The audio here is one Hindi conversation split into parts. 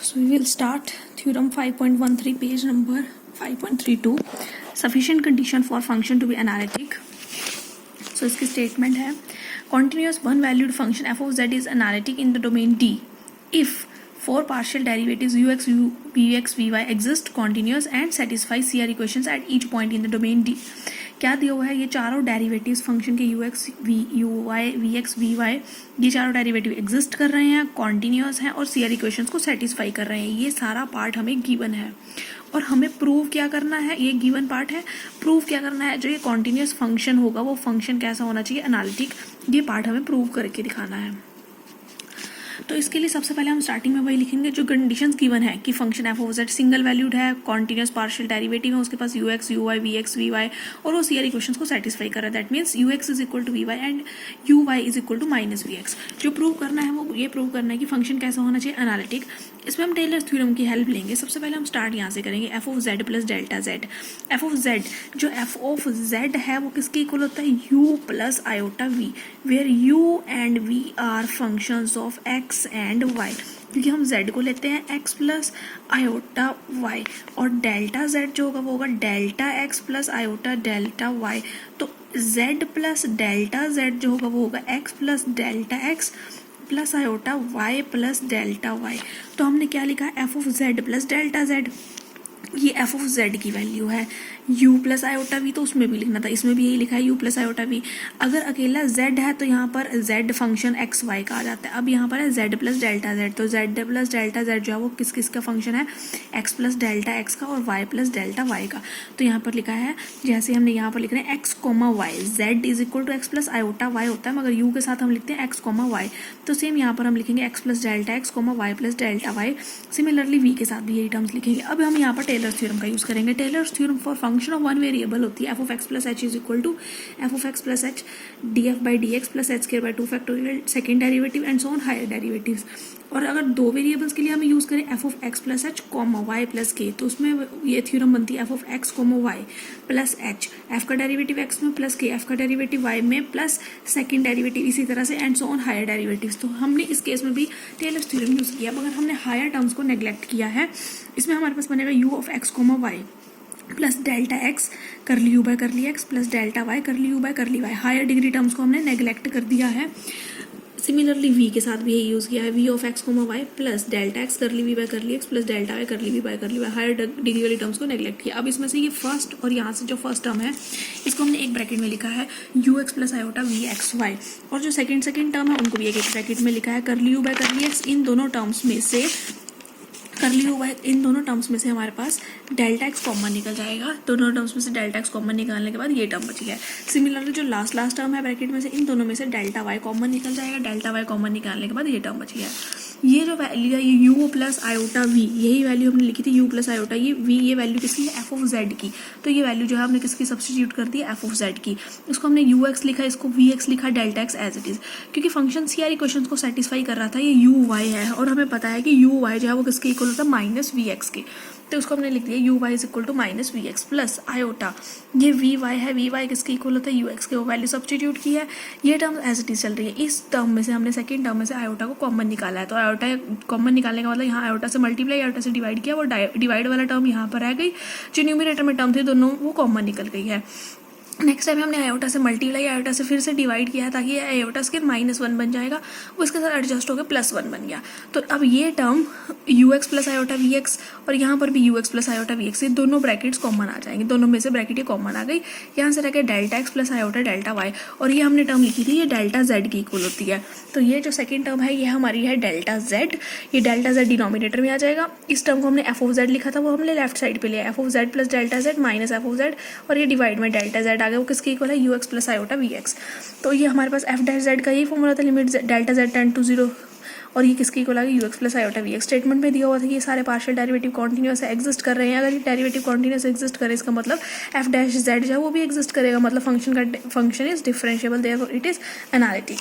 So we will start theorem 5.13, page number 5.32. Sufficient condition for function to be analytic. So इसकी statement है continuous one valued function f of z is analytic in the domain D if four partial derivatives ux, vx, vy exist continuous and satisfy CR equations at each point in the domain D. क्या दिया हुआ है, ये चारों डेरिवेटिव्स फंक्शन के ux, u Y, we x, we y, ये चारों डेरिवेटिव एग्जिस्ट कर रहे हैं, कॉन्टीन्यूअस हैं और सीआर इक्वेशंस को सेटिस्फाई कर रहे हैं. ये सारा पार्ट हमें गिवन है और हमें प्रूव क्या करना है. ये गिवन पार्ट है, प्रूव क्या करना है. जो ये कॉन्टीन्यूअस फंक्शन होगा वो फंक्शन कैसा होना चाहिए, एनालिटिक. ये पार्ट हमें प्रूव करके दिखाना है. तो इसके लिए सबसे पहले हम स्टार्टिंग में वही लिखेंगे जो कंडीशंस गिवन है कि function F of Z single valued है, कॉन्टिन्यूस पार्शियल डेरिवेटिव है, उसके पास U X, U Y, we x, we Y और वो सीआर इक्वेशंस को सेटिस्फाई कर रहा है. That means U X is equal to V Y and U Y is equal to minus V X. जो प्रूव करना है वो ये प्रूव करना है कि फंक्शन कैसा होना चाहिए, एनालिटिक. इसमें हम टेलर्स थ्योरम की हेल्प लेंगे. सबसे पहले हम स्टार्ट यहाँ से करेंगे f of z plus delta z. F of z, जो एफ ऑफ जेड है वो किसके इक्वल होता है, u plus iota v, where u and v are functions of x and y. क्योंकि हम z को लेते हैं x प्लस आयोटा y और डेल्टा z जो होगा वो होगा delta x plus iota delta y. तो z प्लस डेल्टा z जो होगा वो होगा x plus delta x plus iota y plus delta y. तो हमने क्या लिखा है, f of z plus delta z. ये f ऑफ z की वैल्यू है. u प्लस आयोटा वी तो उसमें भी लिखना था, इसमें भी यही लिखा है u प्लस आयोटा वी. अगर अकेला z है तो यहाँ पर z फंक्शन x y का आ जाता है. अब यहाँ पर है z प्लस डेल्टा z, तो z प्लस डेल्टा z जो है वो किस किस का फंक्शन है, x प्लस डेल्टा x का और y प्लस डेल्टा y का. तो यहाँ पर लिखा है, जैसे हमने यहाँ पर लिख रहे हैं x comma Y, z is equal to x plus iota y होता है, मगर u के साथ हम लिखते हैं x कोमा वाई. तो सेम यहाँ पर हम लिखेंगे x plus delta x comma y plus delta y. Similarly v के साथ भी यही टर्म्स लिखेंगे. अब हम यहाँ पर टेलर्स थ्योरम का यूज करेंगे. Taylor's theorem for function of one variable होती है F of X plus H is equal to F of X plus H D F by D X plus H square by 2 factorial second derivative and so on higher derivatives. और अगर दो वेरिएबल्स के लिए हमें यूज करें F of X plus H comma Y plus K, तो उसमें ये थ्योरम बनती है F of X comma Y plus H, F का डेरिवेटिव एक्स में प्लस के, एफ का डेरिवेटिव वाई में प्लस सेकेंड डेरिवेटिव, इसी तरह से and so on higher derivatives. तो हमने इस केस में भी टेलर्स थ्योरम यूज किया, मगर हमने हायर टर्म्स को नेग्लेक्ट किया है. इसमें हमारे पास बनेगा U of X comma Y plus delta X curly U by curly X plus delta Y curly U by curly Y. Higher degree terms को हमने नेग्लेक्ट कर दिया है. सिमिलरली वी के साथ भी यही यूज किया है, V of X comma Y plus delta X curly V by curly X plus delta Y curly V by curly Y. Higher degree वाली टर्म्स को नेग्लेक्ट किया. अब इसमें से ये फर्स्ट और यहाँ से जो फर्स्ट टर्म है इसको हमने एक ब्रैकेट में लिखा है U X plus iota V X Y, और जो सेकेंड टर्म है उनको भी एक ब्रैकेट में लिखा है करली यू बाय करली एक्स. इन दोनों टर्म्स में से करली यू बाय, इन दोनों टर्म्स में से हमारे पास डेल्टा एक्स कॉमन निकल जाएगा. दोनों टर्म्स में से डेल्टा एक्स कॉमन निकालने के बाद ये टर्म बच गया. सिमिलरली जो लास्ट टर्म है ब्रैकेट में से, इन दोनों में से डेल्टा वाई कॉमन निकल जाएगा. डेल्टा वाई कॉमन निकालने के बाद ये टर्म बच गया. ये जो वैल्यू है ये यू प्लस आयोटा वी, यही वैल्यू हमने लिखी थी यू प्लस आयोटा, ये वी, ये वैल्यू किसकी है, एफ ऑफ जेड की. तो ये वैल्यू जो है हमने किसकी सब्स्टिट्यूट कर दी, एफ ऑफ जेड की. इसको हमने यू एक्स लिखा, इसको वी एक्स लिखा, delta X as it is. क्योंकि फंक्शन सी आर इक्वेशन को सेटिस्फाई कर रहा था, ये यू वाई है और हमें पता है कि यू वाई जो है वो किसके इक्वल होता है, माइनस वी एक्स के. तो उसको हमने लिख दिया U Y is equal to minus V X plus iota, ये वी वाई है, वी वाई किसके इक्वल होता है, यू एक्स के. वो वैल्यू सब्स्टिट्यूट की है. ये टर्म एज इट इज चल रही है. इस टर्म में से हमने सेकेंड टर्म में से आयोटा को कॉमन निकाला है. तो आयोटा कॉमन निकालने का मतलब यहाँ आयोटा से मल्टीप्लाई, आयोटा से डिवाइड किया, वो डिवाइड वाला टर्म यहाँ पर आ गई. जो न्यूमरेटर में टर्म थे दोनों वो कॉमन निकल गई है. नेक्स्ट टाइम हमने आयोटा से मल्टीप्लाई, आयोटा से फिर से डिवाइड किया है ताकि ये आयोटा के -1 बन जाएगा, वो इसके साथ एडजस्ट होकर +1 बन गया. तो अब ये term U X plus iota V X और यहाँ पर भी U X plus iota V X, ये दोनों ब्रैकेट्स कॉमन आ जाएंगे. दोनों में से ब्रैकेट ये कॉमन आ गई. यहाँ से रह गया delta X plus iota delta Y, और ये हमने टर्म लिखी थी ये डेल्टा जेड की इक्वल होती है. तो ये जो सेकेंड टर्म है ये हमारी है डेल्टा जेड. ये डेल्टा जेड डिनोमिनेटर में आ जाएगा. इस टर्म को हमने एफ ऑफ जेड लिखा था वो हमने लेफ्ट साइड पे लिया, F of z plus delta Z minus F of Z, और ये डिवाइड में डेल्टा जेड आ गया, वो किसके इक्वल है, U X plus iota V X. तो ये हमारे पास एफ डैश जेड का यही फॉर्मूला था, limit delta Z tend to 0, और ये किसके इक्वल आ गया, U X plus iota V X. Statement में दिया हुआ था कि ये सारे पार्शियल डेरिवेटिव कॉन्टिन्यूअस एग्जिस्ट कर रहे हैं. अगर ये डेरिवेटिव कॉन्टिन्यूअस एग्जिस्ट करे इसका मतलब एफ डैश जेड जो है वो भी एग्जिस्ट करेगा, मतलब function is differentiable, therefore it is analytic.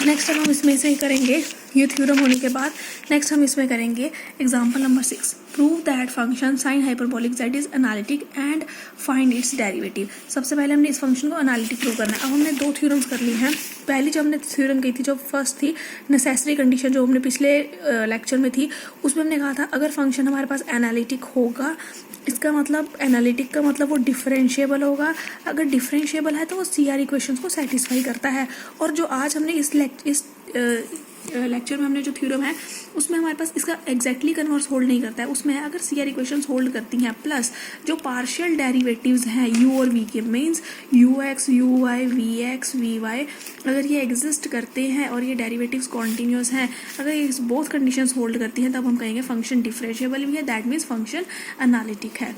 Next हम इसमें से ही करेंगे ये थ्योरम होने के बाद नेक्स्ट हम इसमें करेंगे example number 6, prove that function sine hyperbolic Z is analytic and find its derivative. सबसे पहले हमने इस फंक्शन को एनालिटिक प्रूव करना है। अब हमने 2 थ्योरम्स कर ली हैं। पहली जो हमने थ्योरम की थी, जो फर्स्ट थी नेसेसरी कंडीशन, जो हमने पिछले लेक्चर में थी, उसमें हमने कहा था अगर फंक्शन हमारे पास एनालिटिक होगा, इसका मतलब एनालिटिक का मतलब वो डिफरेंशिएबल होगा। अगर डिफरेंशिएबल है तो वो सीआर इक्वेशंस को सेटिस्फाई करता है। और जो आज हमने इस लेक्चर में हमने जो थ्योरम है उसमें हमारे पास इसका एग्जैक्टली कन्वर्स होल्ड नहीं करता है, उसमें है अगर सीआर इक्वेशंस होल्ड करती हैं, प्लस जो पार्शियल डेरिवेटिव्स हैं यू और वी के, means U X U why we x we Y, अगर ये एग्जिस्ट करते हैं और ये डेरिवेटिव्स कॉन्टिन्यूस हैं, अगर ये बोथ कंडीशंस होल्ड करती हैं, तब हम कहेंगे फंक्शन डिफरेंशिएबल भी है, दैट मीन्स फंक्शन एनालिटिक है।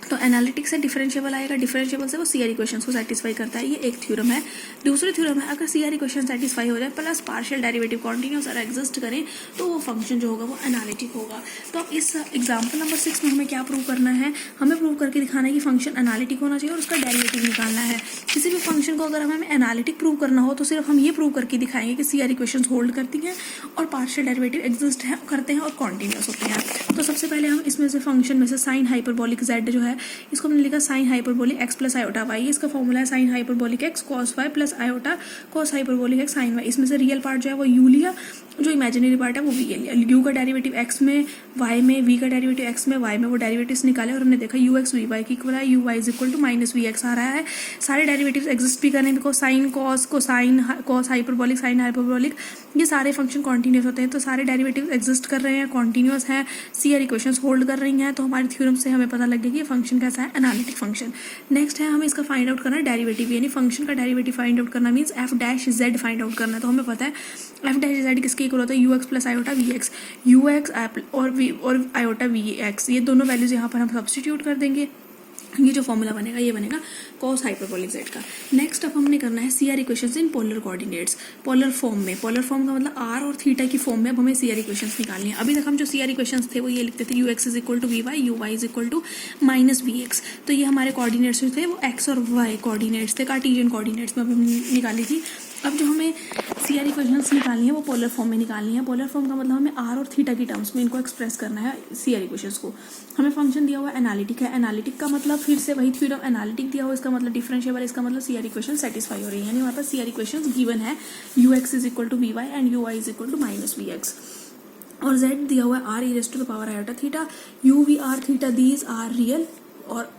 तो एनालिटिक से डिफरेंशिएबल आएगा, डिफरेंशिएबल से वो सीआर इक्वेशंस को सेटिस्फाई करता है। ये एक थ्योरम है। दूसरी थ्योरम है अगर सीआर इक्वेशन सेटिस्फाई हो जाए प्लस पार्शियल डेरिवेटिव कॉन्टिन्यूस और एग्जिस्ट करें तो वो फंक्शन जो होगा वो एनालिटिक होगा। तो अब इस एग्जाम्पल नंबर 6 में हमें क्या प्रूव करना है, हमें प्रूव करके दिखाना है कि फंक्शन एनालिटिक होना चाहिए और उसका डेरिवेटिव निकालना है। किसी भी फंक्शन को अगर हमें एनालिटिक प्रूव करना हो तो सिर्फ हम ये प्रूव करके दिखाएंगे कि सीआर इक्वेशंस होल्ड करती हैं और पार्शियल डेरिवेटिव एग्जिस्ट है करते हैं और कॉन्टिन्यूस होते हैं। तो सबसे पहले हम इसमें से फंक्शन में से साइन हाइपरबोलिक जेड जो है, इसको हमने लिखा sine hyperbolic X plus iota Y. इसका फॉर्मूला है sine hyperbolic X cos Y plus iota cos hyperbolic X sine Y. इसमें से रियल पार्ट जो है वो यू लिया, जो इमेजिनरी पार्ट है वो वी लिया। यू का डेरिवेटिव एक्स में, वाई में, वी का डेरिवेटिव एक्स में, वाई में, वो डेरिवेटिव्स निकाले और हमने देखा यू एक्स वी वाई की इक्वल है, U Y is equal to minus V X आ रहा है। सारे डेरिवेटिव्स एग्जिस्ट भी कर रहे हैं, बिकॉज साइन कॉस को sine cos hyperbolic sine hyperbolic ये सारे फंक्शन कॉन्टिन्यूस होते हैं। तो सारे डेरिवेटिव्स एग्जिस्ट कर रहे हैं, कॉन्टिन्यूस हैं, सीआर इक्वेशंस होल्ड कर रही हैं। तो हमारे थ्योरम से हमें पता लग गया कि ये फंक्शन कैसा है, एनालिटिक फंक्शन। नेक्स्ट है हमें इसका फाइंड आउट करना है डेरिवेटिव, यानी फंक्शन का डेरिवेटिव फाइंड आउट करना means F dash Z find out करना है। तो हमें पता है एफ डैश जेड किसके इक्वल होता है, U X plus iota V X. U X और आयोटा वी एक्स, ये दोनों वैल्यूज यहाँ पर हम सब्स्टिट्यूट कर देंगे। ये जो फॉर्मूला बनेगा ये बनेगा कॉस हाइपरबोलिक जेड का। नेक्स्ट अब हमने करना है CR equations in polar coordinates, polar form में। पोलर फॉर्म का मतलब आर और थीटा की फॉर्म में अब हमें सीआर इक्वेशंस निकालनी है। अभी तक हम जो सीआर इक्वेशंस थे वो ये लिखते थे, U X is equal to V Y, U Y is equal to minus V X. तो ये हमारे कोऑर्डिनेट्स थे, वो एक्स और वाई कोऑर्डिनेट्स थे, कार्टेशियन कोऑर्डिनेट्स में निकाली थी। अब जो हमें सीआर इक्वेशंस निकालनी है वो पोलर फॉर्म में निकालनी है। पोलर फॉर्म का मतलब हमें आर और थीटा की टर्म्स में इनको एक्सप्रेस करना है सीआर इक्वेशंस को। हमें फंक्शन दिया हुआ एनालिटिक है, एनालिटिक का मतलब फिर से वही थ्योरम, एनालिटिक दिया हुआ इसका मतलब डिफरेंशिएबल, इसका मतलब सीआर इक्वेशन सेटिस्फाई हो रही है, यानी हमारे पास सीआर इक्वेशंस गिवन है U X is equal to V Y and U Y is equal to minus V X. और जेड दिया हुआ है R E raise to the power iota theta, U V R theta, these are real, और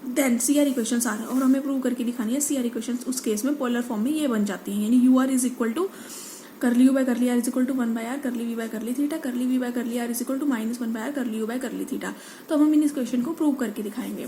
देन सीआर इक्वेशंस आ रहा है और हमें प्रूव करके दिखानी है सीआर इक्वेशंस उस केस में पोलर फॉर्म में ये बन जाती हैं, यानी U R is equal to curly U by curly R is equal to 1 by R curly V by curly theta, curly V by curly R is equal to minus 1 by R curly U by curly theta. तो हम इन इस क्वेश्चन को प्रूव करके दिखाएंगे।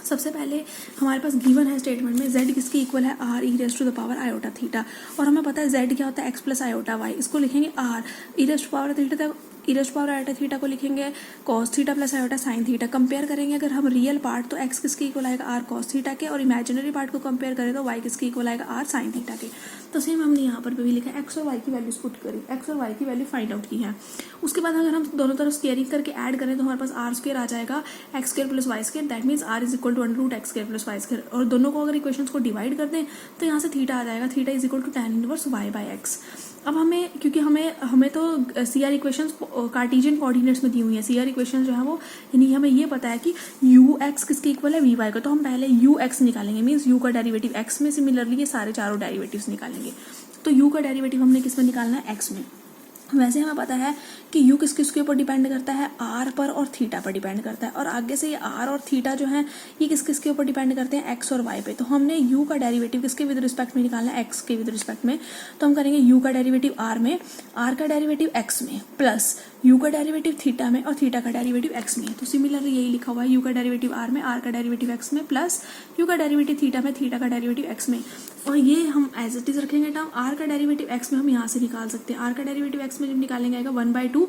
सबसे पहले हमारे पास गिवन है स्टेटमेंट में z किसके इक्वल है, R E raise to the power iota theta, और हमें पता है z क्या होता है, x प्लस आयोटा वाई। इसको लिखेंगे R E raise to power theta, E raise to power iota theta को लिखेंगे cos theta plus iota sine theta. Compare करेंगे अगर हम रियल पार्ट तो x किसके इक्वल आएगा, आर कॉस थीटा के, और इमेजिनरी पार्ट को कंपेयर करें तो y किसके इक्वल आएगा, आर साइन थीटा के। तो सेम हमने यहाँ पर भी लिखा है, x और y की वैल्यूज पुट करी, x और y की वैल्यू फाइंड आउट की है। उसके बाद अगर हम दोनों तरफ स्क्वायरिंग करके ऐड करें तो हमारे पास आर स्क्वायर आ जाएगा, X square plus Y square, that means R is equal to under root X square plus Y square. और दोनों को अगर इक्वेशंस को डिवाइड कर दें तो यहाँ से थीटा आ जाएगा, theta is equal to tan inverse y by X. अब हमें, क्योंकि हमें तो सीआर इक्वेशंस कार्टेशियन कोऑर्डिनेट्स में दी हुई है, सीआर इक्वेशन जो है वो, यानी हमें ये पता है कि यू एक्स किसके इक्वल है, वी वाई का। तो हम पहले यू एक्स निकालेंगे, मीन्स यू का डेरिवेटिव एक्स में, सिमिलरली ये सारे चारों डेरिवेटिव्स निकालेंगे। तो यू का डेरिवेटिव हमने किस में निकालना है, एक्स में। वैसे हमें पता है कि यू किस किसके ऊपर डिपेंड करता है, आर पर और थीटा पर डिपेंड करता है, और आगे से ये आर और थीटा जो है ये किस किसके ऊपर डिपेंड करते हैं, एक्स और वाई पे। तो हमने यू का डेरिवेटिव किसके विद रिस्पेक्ट में निकालना है, एक्स के विद रिस्पेक्ट में। तो हम करेंगे यू का डेरिवेटिव आर में, आर का डेरिवेटिव एक्स में, प्लस यू का डेरिवेटिव थीटा में और थीटा का डेरिवेटिव एक्स में। तो सिमिलरली यही लिखा हुआ है, यू का डेरिवेटिव आर में, आर का डेरिवेटिव एक्स में, प्लस यू का डेरिवेटिव थीटा में, थीटा का डेरिवेटिव एक्स में। और ये हम एज इट इज रखेंगे टर्म, आर का डेरिवेटिव एक्स में हम यहाँ से निकाल सकते हैं। आर का डेरिवेटिव एक्स में जब निकालेंगे आएगा 1/2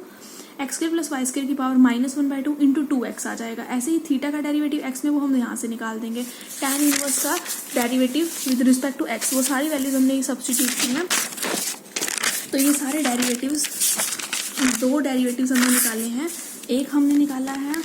X square plus Y square की पावर माइनस 1/2 इंटू 2x आ जाएगा। ऐसे ही थीटा का डेरिवेटिव एक्स में वो हम यहाँ से निकाल देंगे, tan इनवर्स का derivative with respect to X. वो सारी वैल्यूज हमने सब्स्टिट्यूट की हैं। तो ये सारे डेरिवेटिव्स, 2 डेरिवेटिव्स हमने निकाले हैं। एक हमने निकाला है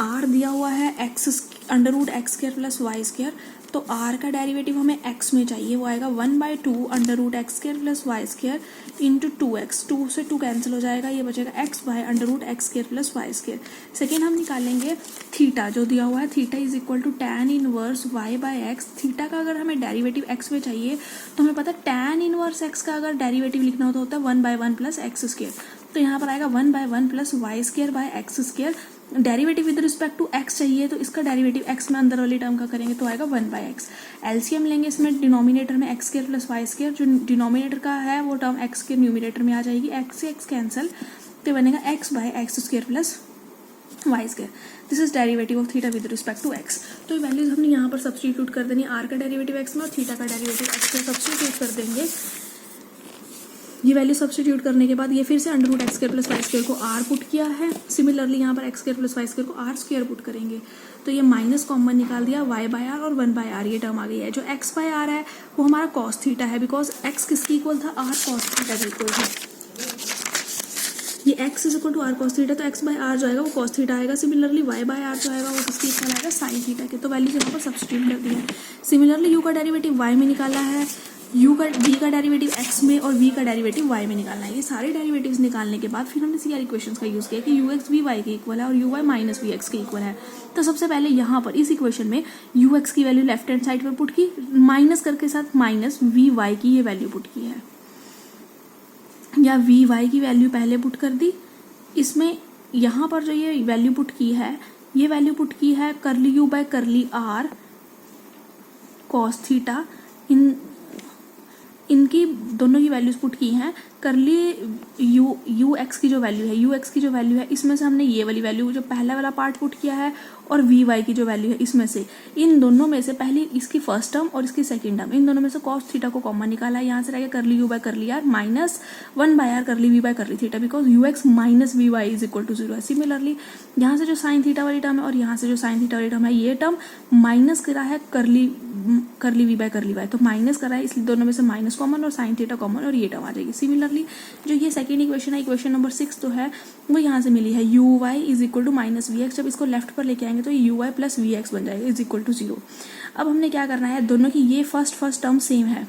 आर दिया हुआ है X, under root X square plus Y square, तो आर का डेरिवेटिव हमें एक्स में चाहिए, वो आएगा 1/2 under root X square plus Y square into 2x, 2 से 2 कैंसिल हो जाएगा, ये बचेगा x by under root X square plus Y square. Second हम निकालेंगे थीटा, जो दिया हुआ है theta is equal to tan inverse y by X. Theta का अगर हमें डेरिवेटिव x में चाहिए तो हमें पता है tan इनवर्स x का अगर डेरिवेटिव लिखना होता है 1/1 प्लस एक्स स्क्वायर, तो यहाँ पर आएगा 1/1 plus Y square by X square. Derivative with respect to x चाहिए तो इसका डेरिवेटिव x में अंदर वाली टर्म का करेंगे तो आएगा 1/x। एलसीएम लेंगे इसमें डिनोमिनेटर में x square plus Y square, जो डिनोमिनेटर का है वो टर्म x के न्यूमिनेटर में आ जाएगी, x से x कैंसिल, तो बनेगा x by X square plus Y square. This is derivative of theta with respect to x। तो वैल्यूज हमने यहाँ पर सब्स्टिट्यूट कर देनी, r का डेरिवेटिव x में और थीटा का डेरिवेटिव x में सब्स्टिट्यूट कर देंगे। ये वैल्यू सब्स्टिट्यूट करने के बाद ये फिर से under root X square plus Y square को r पुट किया है, सिमिलरली यहाँ पर X square plus Y square को r स्क्वायर पुट करेंगे, तो ये माइनस कॉमन निकाल दिया, y बाय आर और 1/r ये टर्म आ गई है। जो x बाय आर है वो हमारा कॉस थीटा है, बिकॉज x किसकी इक्वल था, r कॉस थीटा के इक्वल था। ये x is equal to r cos theta, तो x बाय आर जो आएगा वो कॉस थीटा आएगा, सिमिलरली y बाय आर जो आएगा वो किसकी इक्वल आएगा, साइन थीटा के, तो वैल्यूज यहाँ पर सब्स्टिट्यूट कर दिया है। सिमिलरली u का डेरिवेटिव y में निकाला है, v का डेरिवेटिव x में और v का डेरिवेटिव y में निकालना है। ये सारे डेरिवेटिव्स निकालने के बाद फिर हमने CR इक्वेशंस का यूज़ किया कि ux vy के इक्वल है और uy माइनस vx के इक्वल है। तो सबसे पहले यहाँ पर इस इक्वेशन में ux की वैल्यू लेफ्ट हैंड साइड पर पुट की, माइनस करके साथ माइनस vy की ये वैल्यू पुट की है, या vy की वैल्यू पहले पुट कर दी। इसमें यहाँ पर जो ये वैल्यू पुट की है, ये वैल्यू पुट की है करली u बाय करली r कॉस थीटा, इनकी दोनों की वैल्यूज पुट की हैं। करली यू एक्स की जो वैल्यू है इसमें से हमने ये वाली वैल्यू जो पहला वाला पार्ट पुट किया है, और वी वाई की जो वैल्यू है इसमें से, इन दोनों में से पहले इसकी फर्स्ट टर्म और इसकी सेकंड टर्म, इन दोनों में से कॉस थीटा को कॉमन निकाला है। यहाँ से रहेगा curly U by curly R minus 1/r curly V by curly theta, because U X minus V Y is equal to 0 है। सिमिलरली यहाँ से जो साइन थीटा वाली टर्म है और यहाँ से जो साइन थीटा वाली टर्म है, ये टर्म माइनस करा है curly V by curly Y, तो माइनस करा है, इसलिए दोनों में से माइनस कॉमन और साइन थीटा कॉमन और ये टर्म आ जाएगी। सिमिलरली जो ये सेकंड इक्वेशन है, इक्वेशन नंबर 6 तो है वो यहाँ से मिली है, U Y is equal to minus V X. जब इसको लेफ्ट पर लेके आएंगे तो ये U Y plus V X बन जाएगा इज इक्वल टू 0। अब हमने क्या करना है, दोनों की ये फर्स्ट टर्म सेम है,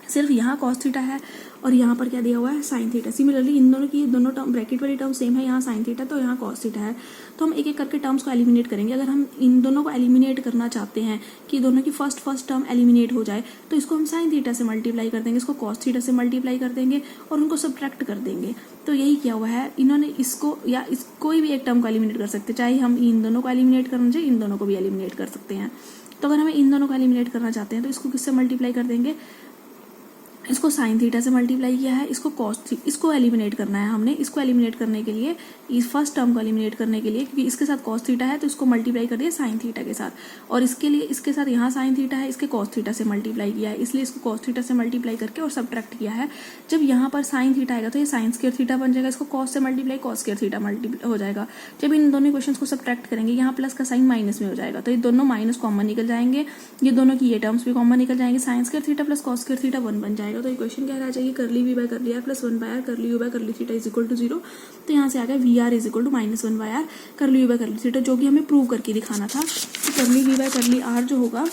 सिर्फ यहाँ कॉस थीटा है और यहाँ पर क्या दिया हुआ है, साइन थीटा। सिमिलरली इन दोनों की दोनों टर्म ब्रैकेट वाली टर्म सेम है, यहाँ साइन थीटा तो यहाँ कॉस थीटा है। तो हम एक एक करके टर्म्स को एलिमिनेट करेंगे। अगर हम इन दोनों को एलिमिनेट करना चाहते हैं कि दोनों की फर्स्ट टर्म एलिमिनेट हो जाए, तो इसको हम साइन थीटा से मल्टीप्लाई कर देंगे, इसको कॉस थीटा से मल्टीप्लाई कर देंगे और उनको सब्ट्रैक्ट कर देंगे। तो यही किया हुआ है इन्होंने, इसको या इस कोई भी एक टर्म को एलिमिनेट कर सकते हैं, चाहे हम इन दोनों को एलिमिनेट करना चाहिए, इन दोनों को भी एलिमिनेट कर सकते हैं। तो अगर हमें इन दोनों को एलिमिनेट करना चाहते हैं तो इसको किससे मल्टीप्लाई कर देंगे, इसको साइन थीटा से मल्टीप्लाई किया है, इसको एलिमिनेट करना है हमने। इसको एलिमिनेट करने के लिए, इस फर्स्ट टर्म को एलिमिनेट करने के लिए, क्योंकि इसके साथ कॉस थीटा है तो इसको मल्टीप्लाई कर दिया साइन थीटा के साथ, और इसके लिए इसके साथ यहाँ साइन थीटा है, इसके कॉस थीटा से मल्टीप्लाई किया है, इसलिए इसको कॉस थीटा से मल्टीप्लाई करके और सब्ट्रैक्ट किया है। जब यहाँ पर साइन थीटा आएगा तो ये साइन स्क्वायर थीटा बन जाएगा, इसको कॉस से multiply cos square theta multiply हो जाएगा। जब इन दोनों इक्वेशन को सब्ट्रैक्ट करेंगे, यहाँ प्लस का साइन माइनस में हो जाएगा, तो ये दोनों माइनस कॉमन निकल जाएंगे, ये दोनों की ये टर्म्स भी कॉमन निकल जाएंगे, sine square theta plus cos square theta 1 बन जाएगा। तो इक्वेशन क्या रह जाएगी, curly V by curly R plus 1/r curly U by curly theta is equal to 0। तो यहाँ से आ गया V R is equal to minus 1/r curly U by curly theta, जो कि हमें प्रूव करके दिखाना था। तो करली वी बाय करली आर जो होगा,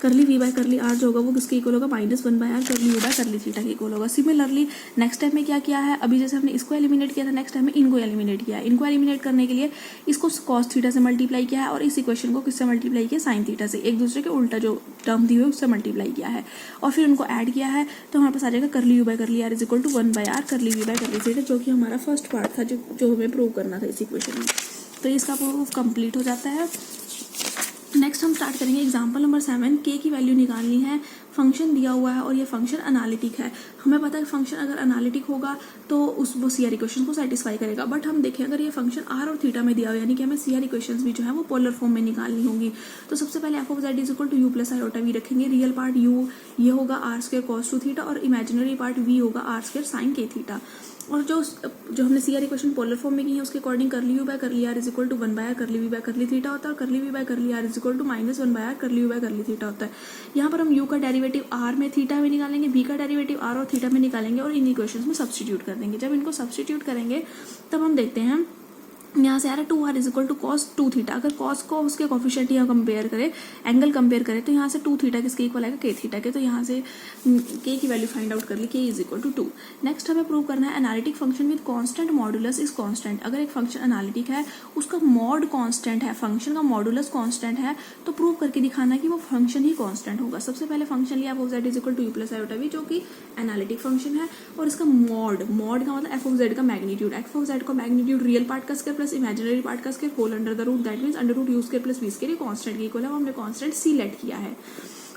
करली वी बाय करली आर जो होगा वो किसके इक्वल होगा, minus 1/r curly U by curly theta के इक्वल होगा। सिमिलरली नेक्स्ट टाइम में क्या किया है, अभी जैसे हमने इसको एलिमिनेट किया था, नेक्स्ट टाइम में इनको एलिमिनेट किया है। इनको एलिमिनेट करने के लिए इसको कॉस थीटा से मल्टीप्लाई किया है और इस इक्वेशन को किससे मल्टीप्लाई किया, साइन थीटा से, एक दूसरे के उल्टा जो टर्म दी हुई है उससे मल्टीप्लाई किया है और फिर उनको ऐड किया है। तो हमारे पास आ जाएगा curly U by curly R is equal to 1/r curly V by curly theta, जो कि हमारा फर्स्ट पार्ट था जो हमें प्रूव करना था इस इक्वेशन में। तो इसका प्रूफ कंप्लीट हो जाता है। नेक्स्ट हम स्टार्ट करेंगे एग्जाम्पल नंबर 7। के की वैल्यू निकालनी है, फंक्शन दिया हुआ है और ये फंक्शन एनालिटिक है। हमें पता है कि फंक्शन अगर एनालिटिक होगा तो वो सीआर इक्वेशन को सेटिस्फाई करेगा, बट हम देखें अगर ये फंक्शन आर और थीटा में दिया हुआ है, यानी कि हमें सीआर इक्वेशंस भी जो है वो पोलर फॉर्म में निकालनी होगी। तो सबसे पहले F of Z is equal to U plus iota V रखेंगे। रियल पार्ट यू ये होगा R square cos two theta और इमेजिनरी पार्ट वी होगा आर स्क्वायर साइन के थीटा। और जो हमने सीआर इक्वेशन पोलर फॉर्म में की है उसके according curly U by curly R is equal to 1/r curly V by curly theta होता है और curly V by curly R is equal to minus 1/r curly V by curly theta होता है। यहाँ पर हम यू का डेरिवेटिव आर में थीटा में निकालेंगे, बी का डेरिवेटिव आर और थीटा में निकालेंगे और इन इक्वेशंस में सब्स्टिट्यूट कर देंगे। जब इनको सब्स्टिट्यूट करेंगे तब हम देखते हैं यहाँ से आ रहा है 2r is equal to cos 2 theta. अगर कॉस को उसके कोफिशिएंट यहाँ कंपेयर करें, एंगल कंपेयर करें, तो यहाँ से 2 थीटा किसके इक्वल आएगा, k थीटा के। तो यहाँ से k की वैल्यू फाइंड आउट कर ली, k is equal to 2। Next हमें प्रूव करना है analytic function with constant modulus is constant. अगर एक फंक्शन एनालिटिक है, उसका मॉड कांस्टेंट है, फंक्शन का मॉडुलस कांस्टेंट है, तो प्रूव करके दिखाना है कि वो फंक्शन ही कांस्टेंट होगा। सबसे पहले फंक्शन लिया f(z) is equal to u plus iota v, जो कि एनालिटिक फंक्शन है, और इसका मॉड का मतलब f(z) का मैग्नीट्यूड, f(z) का मैग्नीट्यूड रियल पार्ट का स्क्वायर प्लस इमेजिनरी पार्ट का square whole under the root, that means under root u square plus v square, ये कांस्टेंट की इक्वल है। हमने कांस्टेंट c लेट किया है।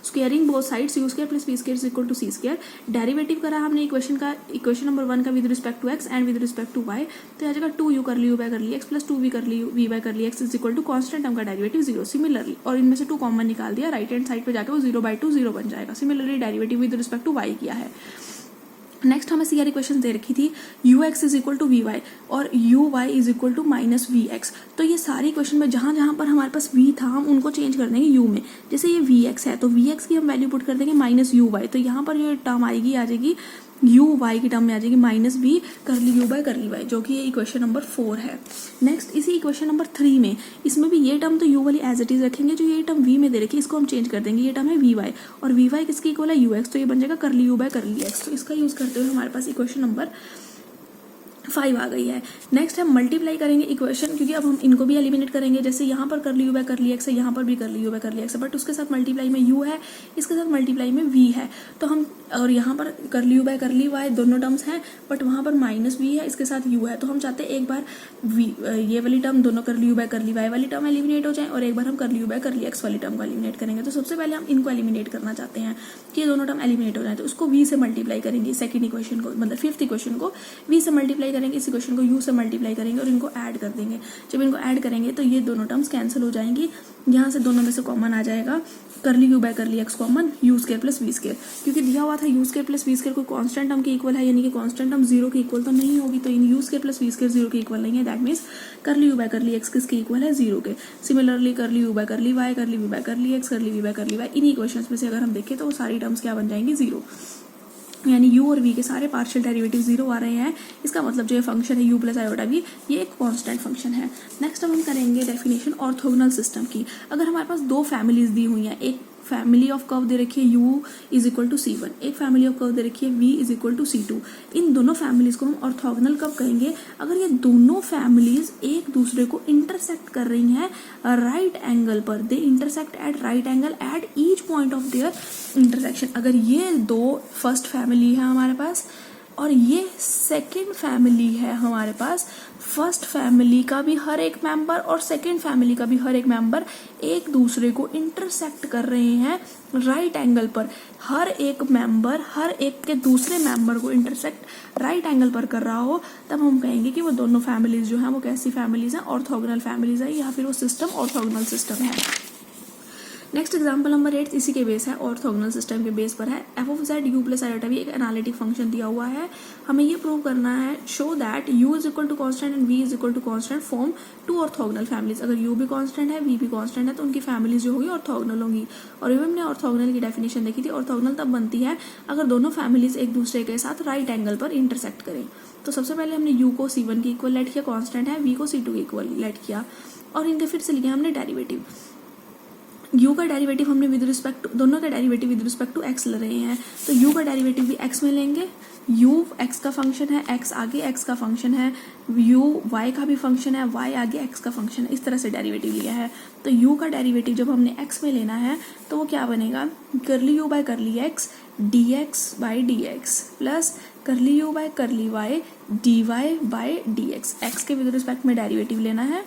Squaring both sides u square plus v square is equal to c square. Derivative करा हमने इक्वेशन नंबर 1 का with respect to x and with respect to y, तो आ जाएगा 2u कर ली u bye curly x plus 2v कर ली v by curly x is equal to constant term का डेरिवेटिव 0। सिमिलरली, और इनमें से 2 कॉमन निकाल दिया, राइट हैंड साइड पे जाके वो 0/2 0 बन जाएगा। Similarly derivative with respect to y किया है। नेक्स्ट हमें सीआर इक्वेशन दे रखी थी ux is equal to V Y और uy is equal to minus V X. तो ये सारी इक्वेशन में जहाँ जहाँ पर हमारे पास v था हम उनको चेंज कर देंगे u में। जैसे ये vx है तो vx की हम वैल्यू पुट कर देंगे माइनस uy, तो यहाँ पर जो टर्म आएगी आ जाएगी uy की टर्म में आ जाएगी माइनस v करली u बाय करली y, जो कि ये इक्वेशन नंबर 4 है। नेक्स्ट इसी इक्वेशन नंबर 3 में, इसमें भी ये टर्म तो u वाली एज इट इज रखेंगे, जो ये टर्म v में दे रखी है इसको हम चेंज कर देंगे। ये टर्म है vy और vy किसकी इक्वल है ux, तो ये बन जाएगा करली u बाय करली x। तो इसका यूज करते हुए हमारे पास इक्वेशन नंबर 5 आ गई है। नेक्स्ट हम मल्टीप्लाई करेंगे इक्वेशन, क्योंकि अब हम इनको भी एलिमिनेट करेंगे। जैसे यहाँ पर करली u बाय करली x है, यहाँ पर भी करली u बाय करली x है, बट उसके साथ मल्टीप्लाई में u है, इसके साथ मल्टीप्लाई में v है। तो हम, और यहाँ पर करली u बाय करली y दोनों टर्म्स हैं, बट वहाँ पर माइनस v है, इसके साथ u है। तो हम चाहते हैं एक बार ये वाली टर्म दोनों करली u बाय करली y वाली टर्म एलिमिनेट हो जाए, और एक बार हम करली u बाय करली x वाली टर्म को एलिमिनेट करेंगे। तो सबसे पहले हम इनको एलिमिनेट करना चाहते हैं कि ये दोनों टर्म एलिमिनेट हो जाए, तो उसको v से मल्टीप्लाई करेंगे। सेकंड इक्वेशन को, मतलब 5th इक्वेशन को v से मल्टीप्लाई करेंगे, इस इक्वेशन को u से मल्टीप्लाई करेंगे और इनको ऐड कर देंगे। जब इनको ऐड करेंगे तो ये दोनों टर्म्स कैंसिल हो जाएंगी। यहाँ से दोनों में से कॉमन आ जाएगा करली u by curly x common u square plus v square, क्योंकि दिया हुआ था u square plus v square कोई कांस्टेंट टर्म के इक्वल है, यानी कि कांस्टेंट टर्म 0 के इक्वल तो नहीं होगी, तो इन u square plus v square 0 के इक्वल नहीं है। दैट मींस करली u बाय करली x किसके इक्वल है, 0 के। सिमिलरली करली u बाय करली y, करली v बाय करली x, करली v बाय करली y, इन इक्वेशंस में से अगर हम देखें तो वो सारी टर्म्स क्या बन जाएंगी, 0। यानी u और v के सारे पार्शियल डेरिवेटिव 0 आ रहे हैं। इसका मतलब जो ये फंक्शन है u प्लस आयोटा v, ये एक कांस्टेंट फंक्शन है। नेक्स्ट अब हम करेंगे डेफिनेशन ऑर्थोगोनल सिस्टम की। अगर हमारे पास दो फैमिलीज दी हुई हैं, एक फैमिली ऑफ कर्व दे रखी है u is equal to c1, एक फैमिली ऑफ कर्व दे रखी है v is equal to c2, इन दोनों फैमिलीज को हम ऑर्थोगोनल कब कहेंगे, अगर ये दोनों फैमिलीज एक दूसरे को इंटरसेक्ट कर रही हैं राइट एंगल पर। They intersect at right angle at each point of their intersection. अगर ये दो फर्स्ट फैमिली है हमारे पास और ये सेकेंड फैमिली है हमारे पास, फर्स्ट फैमिली का भी हर एक मेंबर और सेकेंड फैमिली का भी हर एक मेंबर एक दूसरे को इंटरसेक्ट कर रहे हैं राइट एंगल पर। हर एक मेंबर हर एक के दूसरे मेंबर को इंटरसेक्ट राइट एंगल पर कर रहा हो, तब हम कहेंगे कि वो दोनों फैमिलीज जो हैं वो कैसी फैमिलीज हैं, ऑर्थोगोनल फैमिलीज है, या फिर वो सिस्टम ऑर्थोगोनल सिस्टम है। नेक्स्ट एग्जाम्पल नंबर 8 इसी के बेस है, ऑर्थोगोनल सिस्टम के बेस पर है। F of Z you plus iota भी एक एनालिटिक फंक्शन दिया हुआ है। हमें ये प्रूव करना है, show that u is equal to constant and v is equal to constant form to orthogonal families. अगर u भी कॉन्स्टेंट है v भी कॉन्स्टेंट है तो उनकी फैमिलीज जो होगी ऑर्थोगोनल होंगी। और अभी हमने ऑर्थोगोनल की डेफिनेशन देखी थी, ऑर्थोगोनल तब बनती है अगर दोनों फैमिलीज एक दूसरे के साथ राइट एंगल पर इंटरसेक्ट करें। तो सबसे पहले हमने u को c1 की इक्वल लेट किया, कॉन्स्टेंट है, v को c2 की इक्वल लेट किया, और इनके फिर से लिया हमने डेरिवेटिव। u का डेरिवेटिव हमने विद रिस्पेक्ट टू, दोनों का derivative with respect to x ले रहे हैं, तो u का डेरिवेटिव भी x में लेंगे। u x का फंक्शन है, x आगे x का फंक्शन है, u y का भी फंक्शन है, y आगे x का फंक्शन है, इस तरह से डेरिवेटिव लिया है। तो u का डेरिवेटिव जब हमने x में लेना है तो वो क्या बनेगा, curly u by curly x dx by dx plus curly u by curly y dy by dx। x के विद रिस्पेक्ट में डेरिवेटिव लेना है,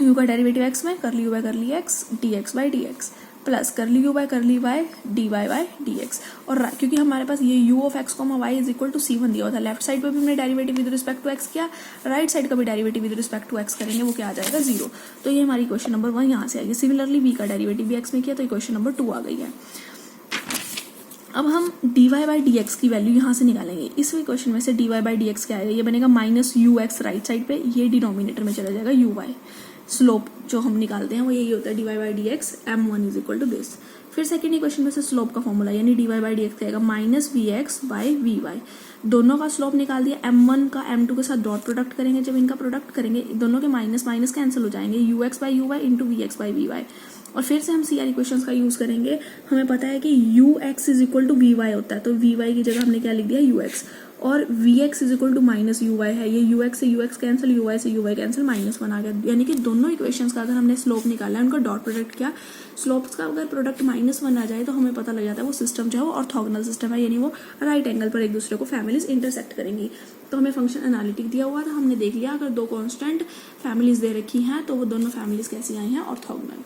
u का डेरिवेटिव x में, curly u by curly x dx by dx plus curly u by curly y dy by dx। और क्योंकि हमारे पास ये u of x comma y is equal to c1 दिया हुआ था, लेफ्ट साइड पे भी हमने derivative with respect to x किया, राइट साइड का भी derivative with respect to x करेंगे, वो क्या आ जाएगा, 0। तो ये हमारी क्वेश्चन नंबर 1 यहाँ से आएगी। सिमिलरली v का डेरिवेटिव भी x में किया तो क्वेश्चन नंबर 2 आ गई है। अब हम dy बाई dx की वैल्यू यहाँ से निकालेंगे। इस क्वेश्चन में से dy बाई dx क्या आएगा, ये बनेगा माइनस ux राइट साइड पे, ये डिनोमिनेटर में चला जाएगा uy। स्लोप जो हम निकालते हैं वो यही होता है, dy by dx m1 is equal to this. फिर सेकेंड इक्वेशन में से स्लोप का फॉर्मूला यानी dy बाई dx आएगा माइनस vx बाई vy। दोनों का स्लोप निकाल दिया, m1 का m2 के साथ डॉट प्रोडक्ट करेंगे, जब इनका प्रोडक्ट करेंगे दोनों के माइनस माइनस कैंसिल हो जाएंगे, ux by U Y into V X by V Y. और फिर से हम सी आर इक्वेशंस का यूज करेंगे, हमें पता है कि U X is equal to V Y होता है, तो वी वाई की जगह हमने क्या लिख दिया यू एक्स, और V X is equal to minus U Y है, ये यू एक्स से U X cancel, U Y से यू वाई कैंसिल, -1 आ गया। यानी कि दोनों इक्वेशंस का अगर हमने स्लोप निकाला है, उनका डॉट प्रोडक्ट किया, स्लोप्स का अगर प्रोडक्ट -1 आ जाए तो हमें पता लग जाता है वो सिस्टम जो है वो ऑर्थोगोनल सिस्टम है, यानी वो राइट एंगल पर एक दूसरे को फैमिलीज इंटरसेक्ट करेंगी। तो हमें फंक्शन एनालिटिक दिया हुआ था, हमने देख लिया अगर दो कांस्टेंट फैमिलीज दे रखी हैं तो वो दोनों फैमिलीज कैसी आई हैं, ऑर्थोगोनल।